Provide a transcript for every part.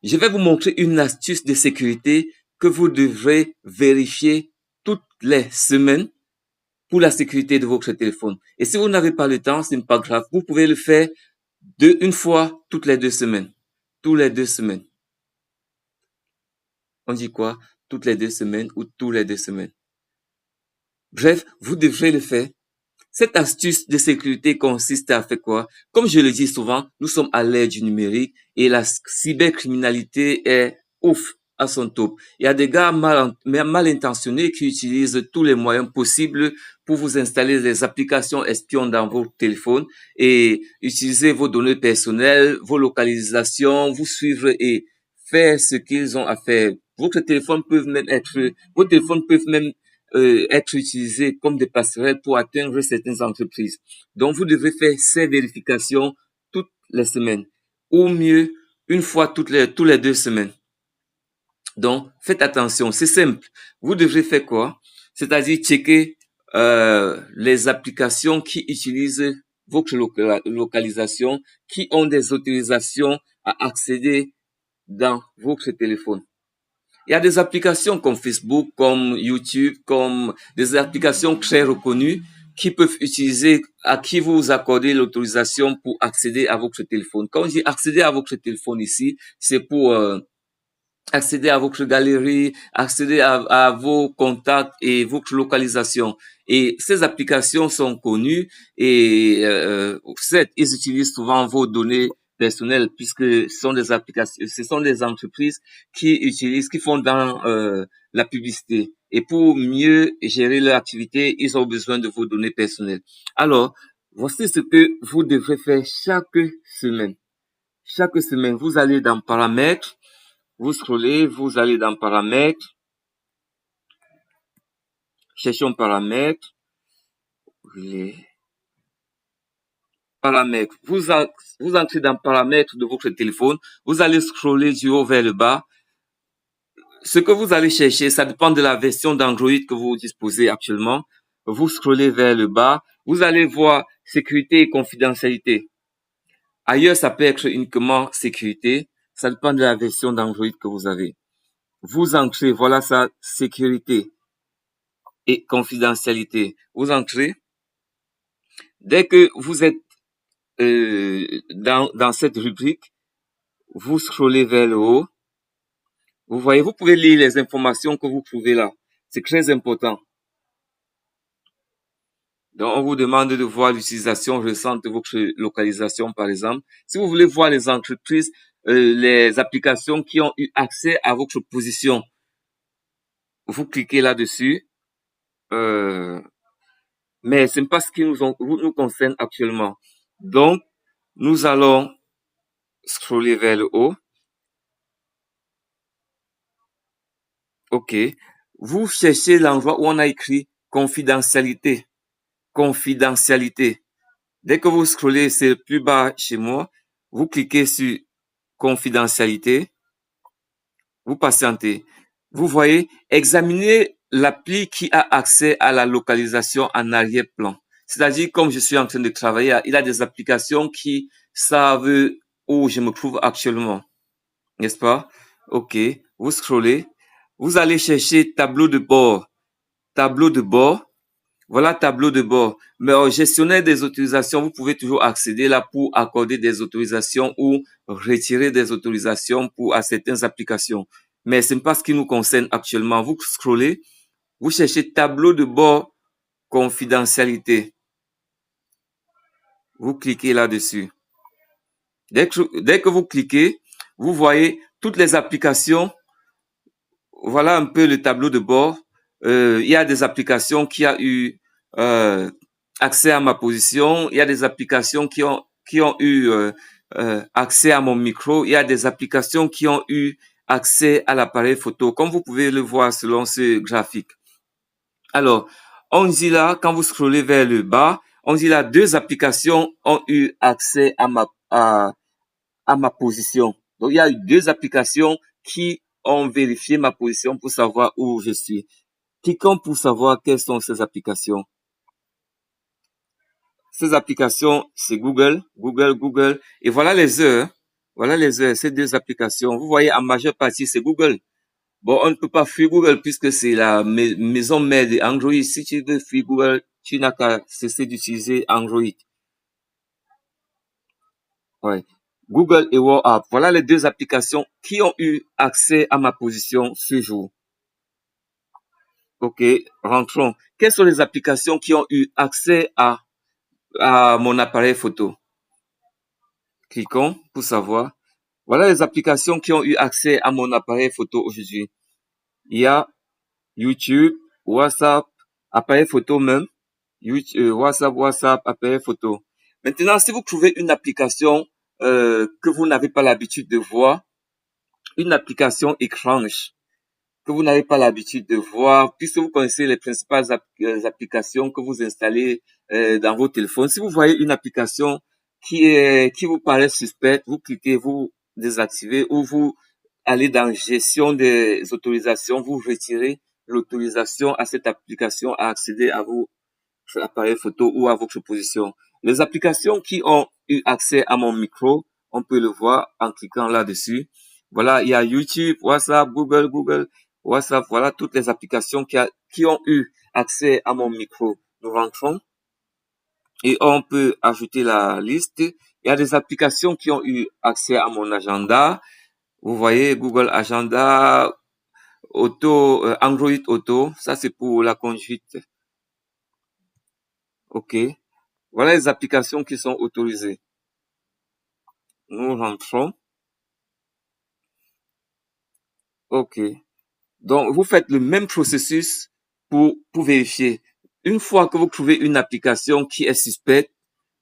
Je vais vous montrer une astuce de sécurité que vous devrez vérifier toutes les semaines pour la sécurité de votre téléphone. Et si vous n'avez pas le temps, ce n'est pas grave. Vous pouvez le faire une fois toutes les 2 semaines. Tous les 2 semaines. On dit quoi? Toutes les 2 semaines ou tous les 2 semaines. Bref, vous devrez le faire. Cette astuce de sécurité consiste à faire quoi? Comme je le dis souvent, nous sommes à l'ère du numérique et la cybercriminalité est ouf à son top. Il y a des gars mal intentionnés qui utilisent tous les moyens possibles pour vous installer des applications espions dans vos téléphones et utiliser vos données personnelles, vos localisations, vous suivre et faire ce qu'ils ont à faire. Vos téléphones peuvent même être utilisés comme des passerelles pour atteindre certaines entreprises. Donc, vous devez faire ces vérifications toutes les semaines, ou mieux, une fois tous les 2 semaines. Donc, faites attention, c'est simple. Vous devrez faire quoi? C'est-à-dire checker les applications qui utilisent votre localisation, qui ont des autorisations à accéder dans votre téléphone. Il y a des applications comme Facebook, comme YouTube, comme des applications très reconnues qui peuvent utiliser, à qui vous accordez l'autorisation pour accéder à votre téléphone. Quand je dis accéder à votre téléphone ici, c'est pour accéder à votre galerie, accéder à vos contacts et votre localisation. Et ces applications sont connues et certes, ils utilisent souvent vos données personnelles puisque ce sont des applications, ce sont des entreprises qui font dans la publicité. Et pour mieux gérer leur activité, ils ont besoin de vos données personnelles. Alors, voici ce que vous devrez faire chaque semaine. Chaque semaine, vous allez dans Paramètres, vous scrollez, vous allez dans Paramètres, cherchons Paramètres, Paramètres. Vous entrez dans Paramètres de votre téléphone, vous allez scroller du haut vers le bas. Ce que vous allez chercher, ça dépend de la version d'Android que vous disposez actuellement. Vous scrollez vers le bas, vous allez voir sécurité et confidentialité. Ailleurs, ça peut être uniquement sécurité. Ça dépend de la version d'Android que vous avez. Vous entrez, voilà ça, sécurité et confidentialité. Vous entrez. Dès que vous êtes dans cette rubrique, vous scrollez vers le haut. Vous voyez, vous pouvez lire les informations que vous trouvez là. C'est très important. Donc, on vous demande de voir l'utilisation récente de votre localisation, par exemple. Si vous voulez voir les entreprises, les applications qui ont eu accès à votre position, vous cliquez là-dessus. Mais ce n'est pas ce qui nous concerne actuellement. Donc, nous allons scroller vers le haut. OK. Vous cherchez l'endroit où on a écrit confidentialité. Confidentialité. Dès que vous scrollez, c'est le plus bas chez moi. Vous cliquez sur confidentialité. Vous patientez. Vous voyez, examinez l'appli qui a accès à la localisation en arrière-plan. C'est-à-dire, comme je suis en train de travailler, il y a des applications qui savent où je me trouve actuellement. N'est-ce pas? OK. Vous scrollez. Vous allez chercher tableau de bord. Tableau de bord. Voilà tableau de bord. Mais au gestionnaire des autorisations, vous pouvez toujours accéder là pour accorder des autorisations ou retirer des autorisations à certaines applications. Mais ce n'est pas ce qui nous concerne actuellement. Vous scrollez, vous cherchez tableau de bord confidentialité. Vous cliquez là-dessus. Dès que vous cliquez, vous voyez toutes les applications. Voilà un peu le tableau de bord. Il y a des applications qui ont eu accès à ma position. Il y a des applications qui ont eu accès à mon micro. Il y a des applications qui ont eu accès à l'appareil photo, comme vous pouvez le voir selon ce graphique. Alors, on dit là, quand vous scrollez vers le bas, on dit là, 2 applications ont eu accès à ma position. Donc, il y a eu 2 applications qui ont vérifié ma position pour savoir où je suis. Cliquons pour savoir quelles sont ces applications. Ces applications, c'est Google. Et voilà les heures. Voilà ces deux applications. Vous voyez, en majeure partie, c'est Google. Bon, on ne peut pas fuir Google puisque c'est la maison mère d'Android. Si tu veux fuir Google, tu n'as qu'à cesser d'utiliser Android. Ouais. Google et WhatsApp. Voilà les deux applications qui ont eu accès à ma position ce jour. OK, rentrons. Quelles sont les applications qui ont eu accès à mon appareil photo? Cliquons pour savoir. Voilà les applications qui ont eu accès à mon appareil photo aujourd'hui. Il y a YouTube, WhatsApp, appareil photo même, YouTube, WhatsApp, appareil photo. Maintenant, si vous trouvez une application que vous n'avez pas l'habitude de voir, une application étrange que vous n'avez pas l'habitude de voir, puisque vous connaissez les principales applications que vous installez dans vos téléphones. Si vous voyez une application qui vous paraît suspecte, vous cliquez, vous désactivez ou vous allez dans gestion des autorisations, vous retirez l'autorisation à cette application à accéder à vos appareils photo ou à votre position. Les applications qui ont eu accès à mon micro, on peut le voir en cliquant là-dessus. Voilà, il y a YouTube, WhatsApp, Google, WhatsApp. Voilà toutes les applications qui ont eu accès à mon micro. Nous rentrons et on peut ajouter la liste. Il y a des applications qui ont eu accès à mon agenda. Vous voyez, Google Agenda, Android Auto. Ça, c'est pour la conduite. OK. Voilà les applications qui sont autorisées. Nous rentrons. OK. Donc, vous faites le même processus pour vérifier. Une fois que vous trouvez une application qui est suspecte,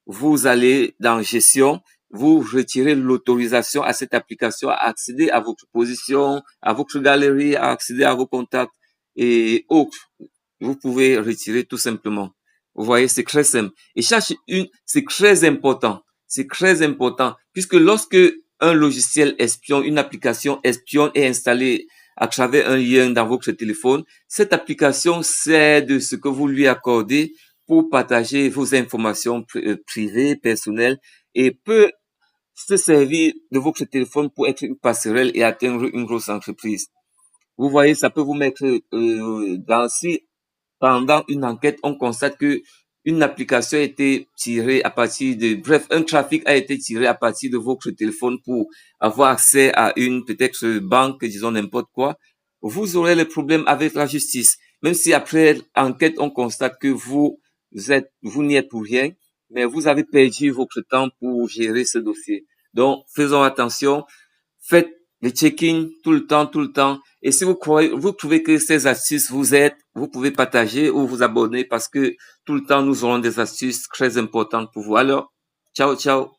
vous allez dans gestion, vous retirez l'autorisation à cette application à accéder à votre position, à votre galerie, à accéder à vos contacts et autres. Vous pouvez retirer tout simplement. Vous voyez, c'est très simple. Et c'est très important. C'est très important puisque lorsque un logiciel espion, une application espionne est installée à travers un lien dans votre téléphone, cette application sert de ce que vous lui accordez pour partager vos informations privées, personnelles et peut se servir de votre téléphone pour être une passerelle et atteindre une grosse entreprise. Vous voyez, ça peut vous mettre si pendant une enquête, on constate que une application a été tirée à partir bref, un trafic a été tiré à partir de votre téléphone pour avoir accès à une peut-être banque, disons n'importe quoi. Vous aurez le problème avec la justice. Même si après enquête, on constate que vous n'y êtes pour rien, mais vous avez perdu votre temps pour gérer ce dossier. Donc, faisons attention. Faites le check-in tout le temps. Et si vous trouvez que ces astuces vous aident, vous pouvez partager ou vous abonner parce que tout le temps, nous aurons des astuces très importantes pour vous. Alors, ciao, ciao.